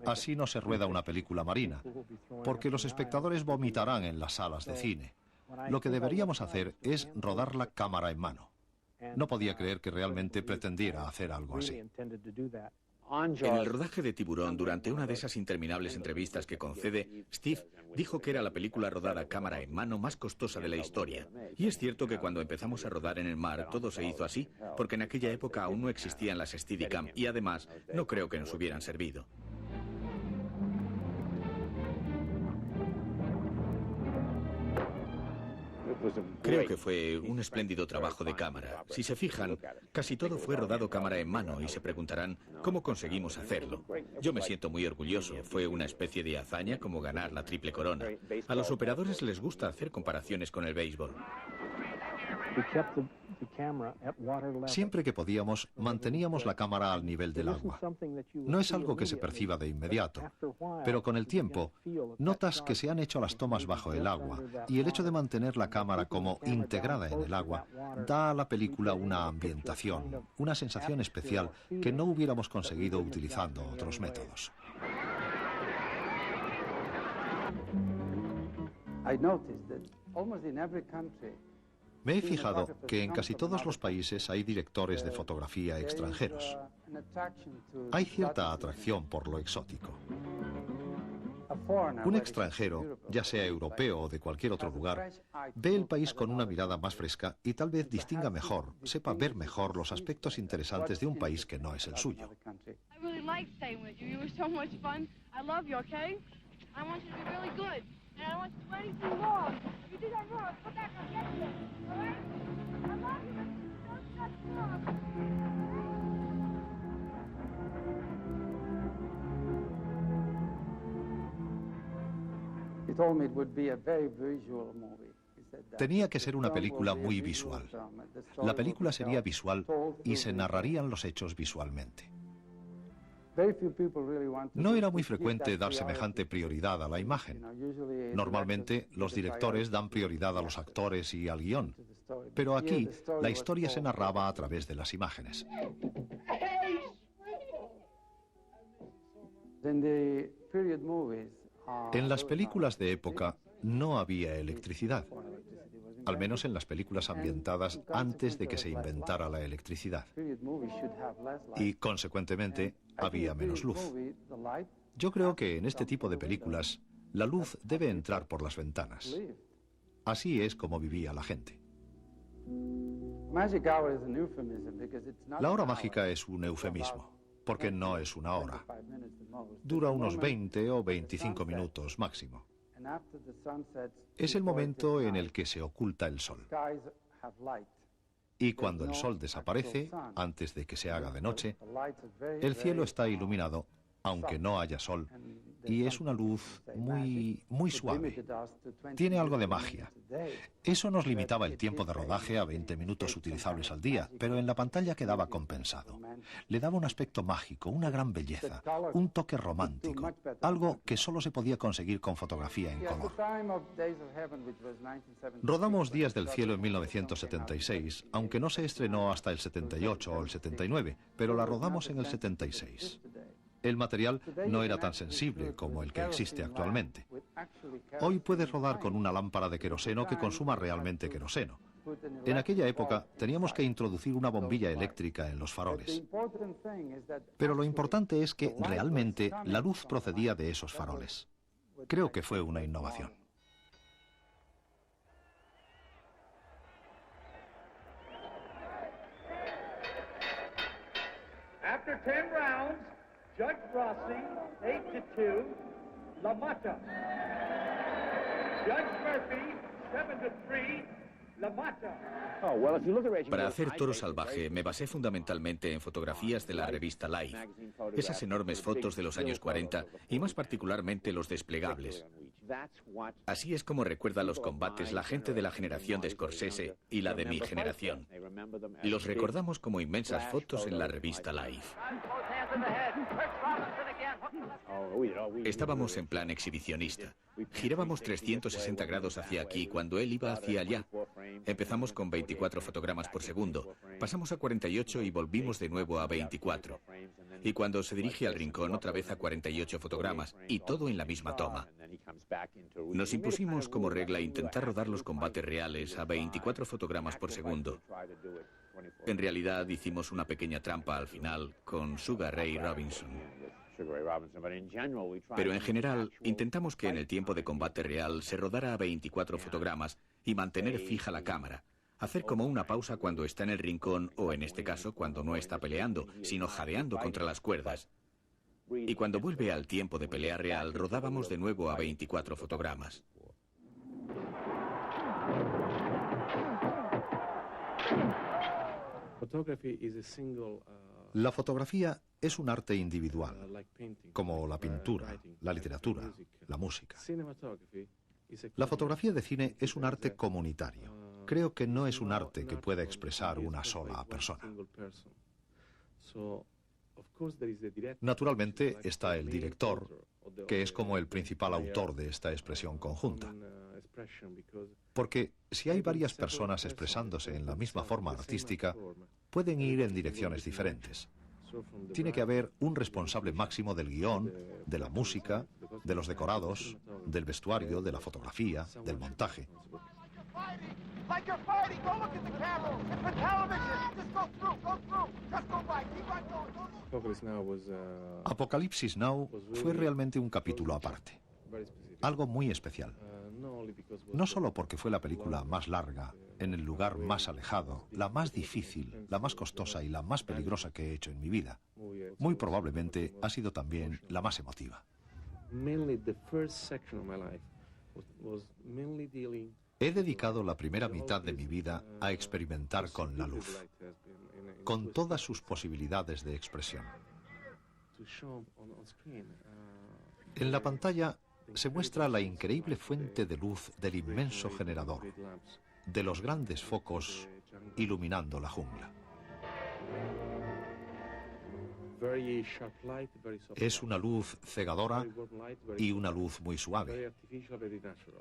así no se rueda una película marina, porque los espectadores vomitarán en las salas de cine. Lo que deberíamos hacer es rodar la cámara en mano. No podía creer que realmente pretendiera hacer algo así. En el rodaje de Tiburón, durante una de esas interminables entrevistas que concede, Steve dijo que era la película rodada cámara en mano más costosa de la historia. Y es cierto que cuando empezamos a rodar en el mar, todo se hizo así, porque en aquella época aún no existían las Steadicam y además no creo que nos hubieran servido. Creo que fue un espléndido trabajo de cámara. Si se fijan, casi todo fue rodado cámara en mano y se preguntarán cómo conseguimos hacerlo. Yo me siento muy orgulloso. Fue una especie de hazaña como ganar la triple corona. A los operadores les gusta hacer comparaciones con el béisbol. Siempre que podíamos, manteníamos la cámara al nivel del agua. No es algo que se perciba de inmediato, pero con el tiempo notas que se han hecho las tomas bajo el agua, y el hecho de mantener la cámara como integrada en el agua da a la película una ambientación, una sensación especial que no hubiéramos conseguido utilizando otros métodos. Me he fijado que en casi todos los países hay directores de fotografía extranjeros. Hay cierta atracción por lo exótico. Un extranjero, ya sea europeo o de cualquier otro lugar, ve el país con una mirada más fresca y tal vez distinga mejor, sepa ver mejor los aspectos interesantes de un país que no es el suyo. Tenía que ser una película muy visual. La película sería visual y se narrarían los hechos visualmente. No era muy frecuente dar semejante prioridad a la imagen. Normalmente, los directores dan prioridad a los actores y al guión. Pero aquí, la historia se narraba a través de las imágenes. En las películas de época no había electricidad, al menos en las películas ambientadas antes de que se inventara la electricidad. Y, consecuentemente, había menos luz. Yo creo que en este tipo de películas, la luz debe entrar por las ventanas. Así es como vivía la gente. La hora mágica es un eufemismo, porque no es una hora. Dura unos 20 o 25 minutos máximo. Es el momento en el que se oculta el sol. Y cuando el sol desaparece, antes de que se haga de noche, el cielo está iluminado, aunque no haya sol, y es una luz muy suave. Tiene algo de magia. Eso nos limitaba el tiempo de rodaje a 20 minutos utilizables al día, pero en la pantalla quedaba compensado. Le daba un aspecto mágico, una gran belleza, un toque romántico, algo que solo se podía conseguir con fotografía en color. Rodamos Días del Cielo en 1976, aunque no se estrenó hasta el 78 o el 79, pero la rodamos en el 76. El material no era tan sensible como el que existe actualmente. Hoy puedes rodar con una lámpara de queroseno que consuma realmente queroseno. En aquella época teníamos que introducir una bombilla eléctrica en los faroles. Pero lo importante es que realmente la luz procedía de esos faroles. Creo que fue una innovación. After 10 rounds, Judge Rossi, 8-2, La Mata. Judge Murphy, 7-3, La Mata. Para hacer Toro Salvaje me basé fundamentalmente en fotografías de la revista Life, esas enormes fotos de los años 40 y más particularmente los desplegables. Así es como recuerda los combates la gente de la generación de Scorsese y la de mi generación. Los recordamos como inmensas fotos en la revista Life. Estábamos en plan exhibicionista. Girábamos 360 grados hacia aquí cuando él iba hacia allá. Empezamos con 24 fotogramas por segundo, pasamos a 48 y volvimos de nuevo a 24. Y cuando se dirige al rincón otra vez a 48 fotogramas, y todo en la misma toma. Nos impusimos como regla intentar rodar los combates reales a 24 fotogramas por segundo. En realidad hicimos una pequeña trampa al final con Sugar Ray Robinson. Pero en general intentamos que en el tiempo de combate real se rodara a 24 fotogramas y mantener fija la cámara. Hacer como una pausa cuando está en el rincón o en este caso cuando no está peleando, sino jadeando contra las cuerdas. Y cuando vuelve al tiempo de pelea real, rodábamos de nuevo a 24 fotogramas. La fotografía es un arte individual, como la pintura, la literatura, la música. La fotografía de cine es un arte comunitario. Creo que no es un arte que pueda expresar una sola persona. Naturalmente está el director, que es como el principal autor de esta expresión conjunta. Porque si hay varias personas expresándose en la misma forma artística, pueden ir en direcciones diferentes. Tiene que haber un responsable máximo del guión, de la música, de los decorados, del vestuario, de la fotografía, del montaje. Apocalipsis Now fue realmente un capítulo aparte, algo muy especial. No solo porque fue la película más larga, en el lugar más alejado, la más difícil, la más costosa y la más peligrosa que he hecho en mi vida. Muy probablemente ha sido también la más emotiva. He dedicado la primera mitad de mi vida a experimentar con la luz, con todas sus posibilidades de expresión. En la pantalla se muestra la increíble fuente de luz del inmenso generador, de los grandes focos iluminando la jungla. Es una luz cegadora y una luz muy suave,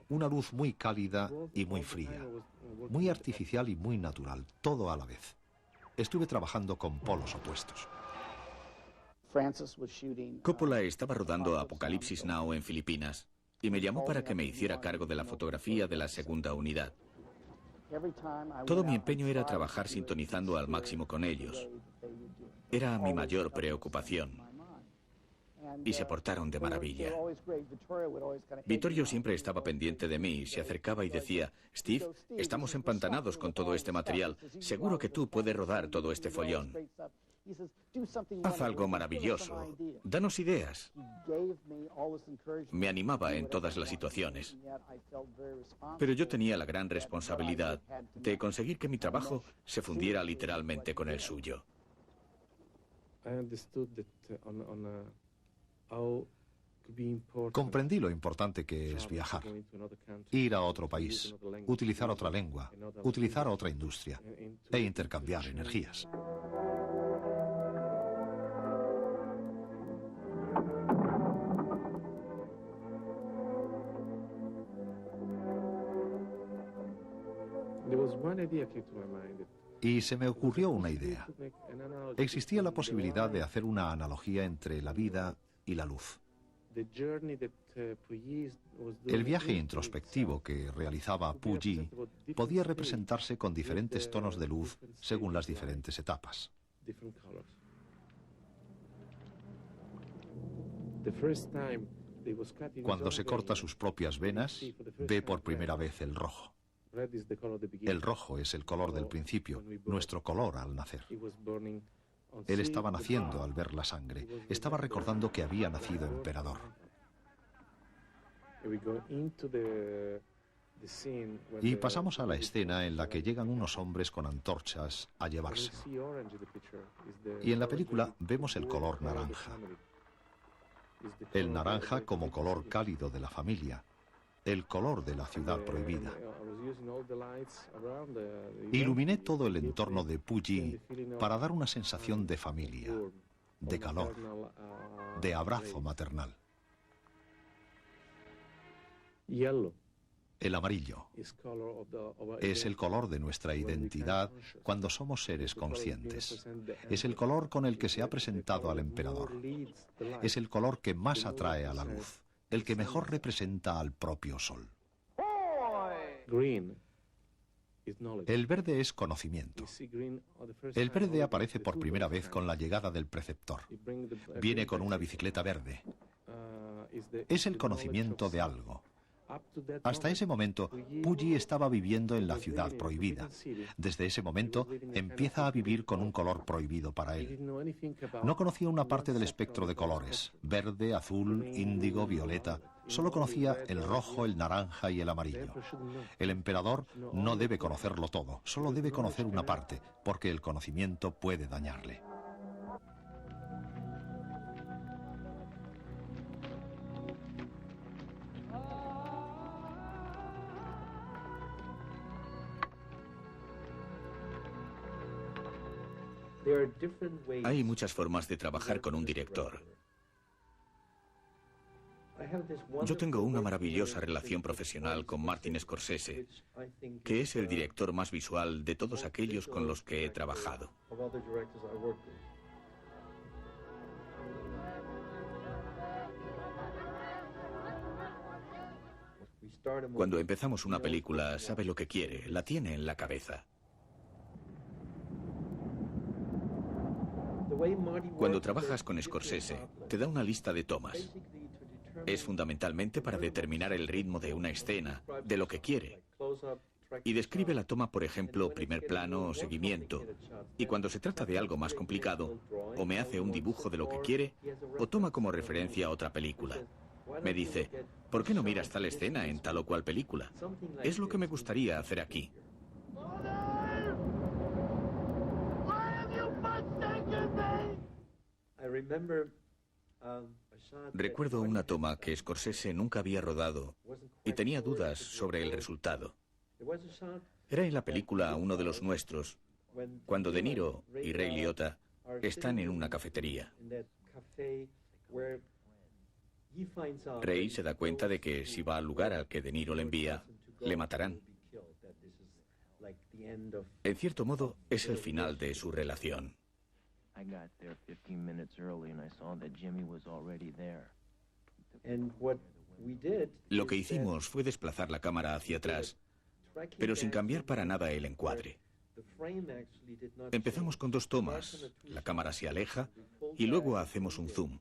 una luz muy cálida y muy fría, muy artificial y muy natural, todo a la vez. Estuve trabajando con polos opuestos. Coppola estaba rodando Apocalipsis Now en Filipinas y me llamó para que me hiciera cargo de la fotografía de la segunda unidad. Todo mi empeño era trabajar sintonizando al máximo con ellos. Era mi mayor preocupación. Y se portaron de maravilla. Vittorio siempre estaba pendiente de mí, se acercaba y decía: Steve, estamos empantanados con todo este material. Seguro que tú puedes rodar todo este follón. Haz algo maravilloso. Danos ideas. Me animaba en todas las situaciones. Pero yo tenía la gran responsabilidad de conseguir que mi trabajo se fundiera literalmente con el suyo. Comprendí lo importante que es viajar, ir a otro país, utilizar otra lengua, utilizar otra industria e intercambiar energías. Y se me ocurrió una idea. Existía la posibilidad de hacer una analogía entre la vida y la luz. El viaje introspectivo que realizaba Puyi podía representarse con diferentes tonos de luz según las diferentes etapas. Cuando se corta sus propias venas, ve por primera vez el rojo. El rojo es el color del principio, nuestro color al nacer. Él estaba naciendo al ver la sangre, estaba recordando que había nacido emperador. Y pasamos a la escena en la que llegan unos hombres con antorchas a llevárselo. Y en la película vemos el color naranja. El naranja como color cálido de la familia. El color de la ciudad prohibida. Iluminé todo el entorno de Puyi para dar una sensación de familia, de calor, de abrazo maternal. El amarillo es el color de nuestra identidad cuando somos seres conscientes. Es el color con el que se ha presentado al emperador. Es el color que más atrae a la luz, el que mejor representa al propio sol. El verde es conocimiento. El verde aparece por primera vez con la llegada del preceptor. Viene con una bicicleta verde. Es el conocimiento de algo. Hasta ese momento, Puyi estaba viviendo en la ciudad prohibida. Desde ese momento, empieza a vivir con un color prohibido para él. No conocía una parte del espectro de colores: verde, azul, índigo, violeta. Solo conocía el rojo, el naranja y el amarillo. El emperador no debe conocerlo todo, solo debe conocer una parte, porque el conocimiento puede dañarle. Hay muchas formas de trabajar con un director. Yo tengo una maravillosa relación profesional con Martin Scorsese, que es el director más visual de todos aquellos con los que he trabajado. Cuando empezamos una película, sabe lo que quiere, la tiene en la cabeza. Cuando trabajas con Scorsese, te da una lista de tomas. Es fundamentalmente para determinar el ritmo de una escena, de lo que quiere. Y describe la toma, por ejemplo, primer plano o seguimiento. Y cuando se trata de algo más complicado, o me hace un dibujo de lo que quiere, o toma como referencia otra película. Me dice, ¿por qué no miras tal escena en tal o cual película? Es lo que me gustaría hacer aquí. Recuerdo una toma que Scorsese nunca había rodado y tenía dudas sobre el resultado. Era en la película Uno de los Nuestros, cuando De Niro y Ray Liotta están en una cafetería. Ray se da cuenta de que si va al lugar al que De Niro le envía, le matarán. En cierto modo, es el final de su relación. Lo que hicimos fue desplazar la cámara hacia atrás, pero sin cambiar para nada el encuadre. Empezamos con 2 tomas, la cámara se aleja y luego hacemos un zoom,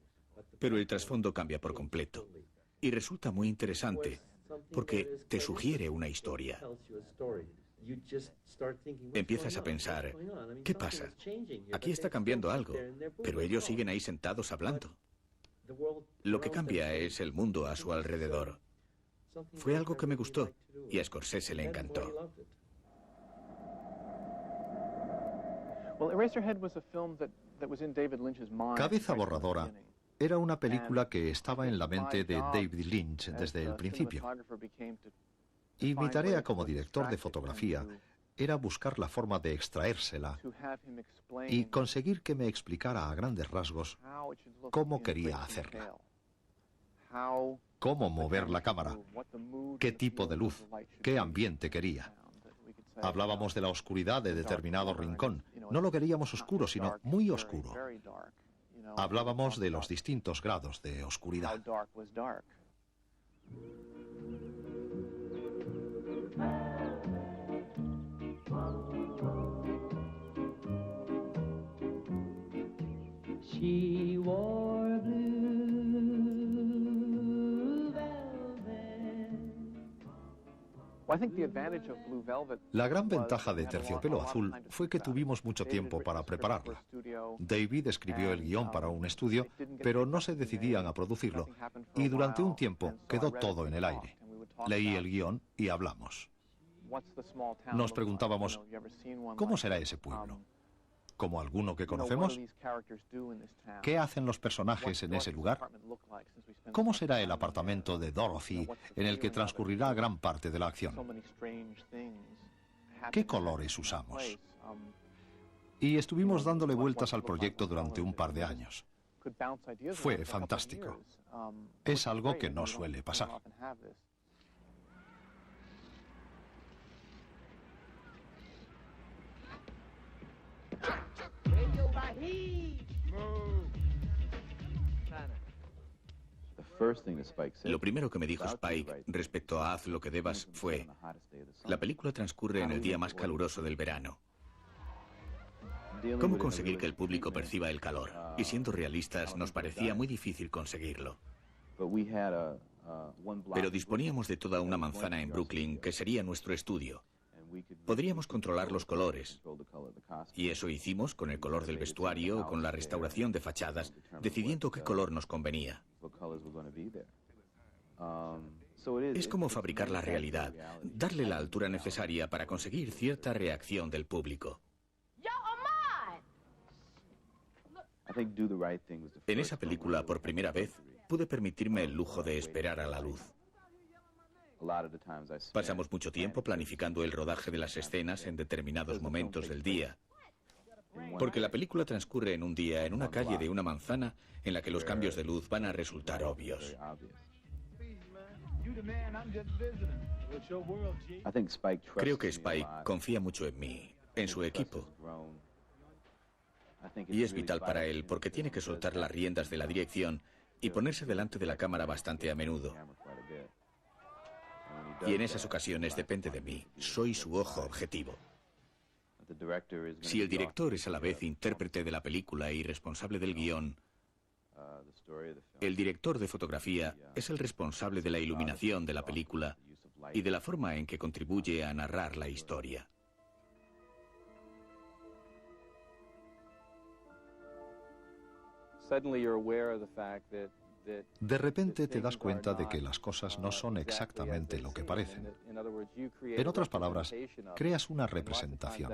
pero el trasfondo cambia por completo. Y resulta muy interesante, porque te sugiere una historia. Empiezas a pensar, ¿qué pasa? Aquí está cambiando algo, pero ellos siguen ahí sentados hablando. Lo que cambia es el mundo a su alrededor. Fue algo que me gustó y a Scorsese le encantó. Cabeza borradora era una película que estaba en la mente de David Lynch desde el principio. Y mi tarea como director de fotografía era buscar la forma de extraérsela y conseguir que me explicara a grandes rasgos cómo quería hacerla. Cómo mover la cámara, qué tipo de luz, qué ambiente quería. Hablábamos de la oscuridad de determinado rincón. No lo queríamos oscuro, sino muy oscuro. Hablábamos de los distintos grados de oscuridad. She wore blue velvet. La gran ventaja de Terciopelo Azul fue que tuvimos mucho tiempo para prepararla. David escribió el guión para un estudio, pero no se decidían a producirlo, y durante un tiempo quedó todo en el aire. Leí el guión y hablamos. Nos preguntábamos, ¿cómo será ese pueblo? ¿Como alguno que conocemos? ¿Qué hacen los personajes en ese lugar? ¿Cómo será el apartamento de Dorothy en el que transcurrirá gran parte de la acción? ¿Qué colores usamos? Y estuvimos dándole vueltas al proyecto durante un par de años. Fue fantástico. Es algo que no suele pasar. Lo primero que me dijo Spike respecto a Haz lo que debas fue: la película transcurre en el día más caluroso del verano. ¿Cómo conseguir que el público perciba el calor? Y siendo realistas, nos parecía muy difícil conseguirlo. Pero disponíamos de toda una manzana en Brooklyn que sería nuestro estudio. Podríamos controlar los colores. Y eso hicimos con el color del vestuario o con la restauración de fachadas, decidiendo qué color nos convenía. Es como fabricar la realidad, darle la altura necesaria para conseguir cierta reacción del público. En esa película, por primera vez, pude permitirme el lujo de esperar a la luz. Pasamos mucho tiempo planificando el rodaje de las escenas en determinados momentos del día. Porque la película transcurre en un día, en una calle de una manzana, en la que los cambios de luz van a resultar obvios. Creo que Spike confía mucho en mí, en su equipo. Y es vital para él porque tiene que soltar las riendas de la dirección y ponerse delante de la cámara bastante a menudo. Y en esas ocasiones depende de mí. Soy su ojo objetivo. Si el director es a la vez intérprete de la película y responsable del guión, el director de fotografía es el responsable de la iluminación de la película y de la forma en que contribuye a narrar la historia. De repente te das cuenta de que las cosas no son exactamente lo que parecen. En otras palabras, creas una representación.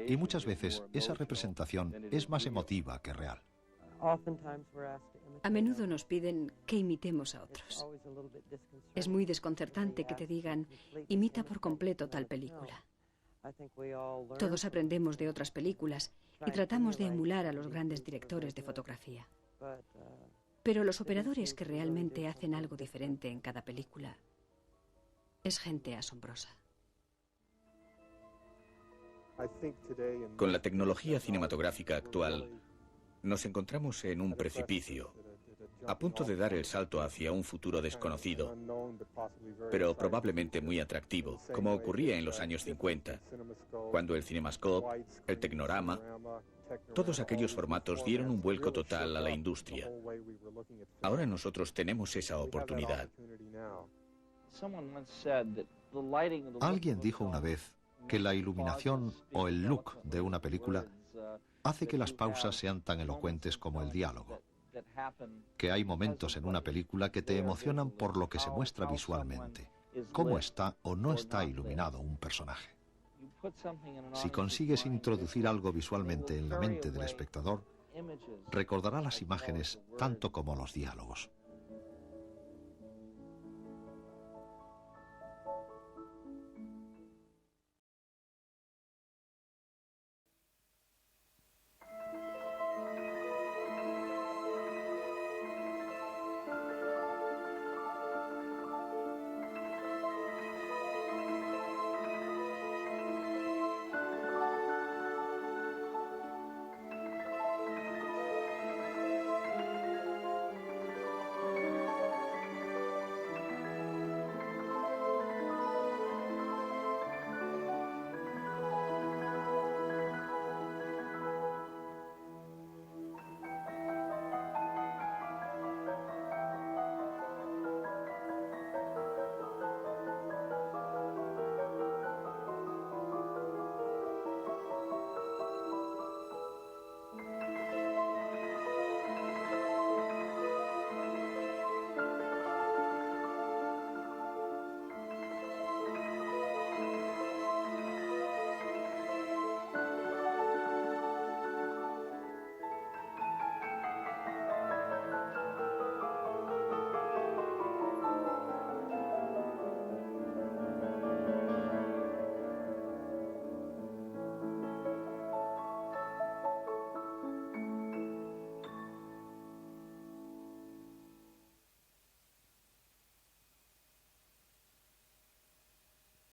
Y muchas veces esa representación es más emotiva que real. A menudo nos piden que imitemos a otros. Es muy desconcertante que te digan, imita por completo tal película. Todos aprendemos de otras películas y tratamos de emular a los grandes directores de fotografía. Pero los operadores que realmente hacen algo diferente en cada película es gente asombrosa. Con la tecnología cinematográfica actual, nos encontramos en un precipicio, a punto de dar el salto hacia un futuro desconocido, pero probablemente muy atractivo, como ocurría en los años 50, cuando el CinemaScope, el Tecnorama, todos aquellos formatos dieron un vuelco total a la industria. Ahora nosotros tenemos esa oportunidad. Alguien dijo una vez que la iluminación o el look de una película hace que las pausas sean tan elocuentes como el diálogo. Que hay momentos en una película que te emocionan por lo que se muestra visualmente, cómo está o no está iluminado un personaje. Si consigues introducir algo visualmente en la mente del espectador, recordará las imágenes tanto como los diálogos.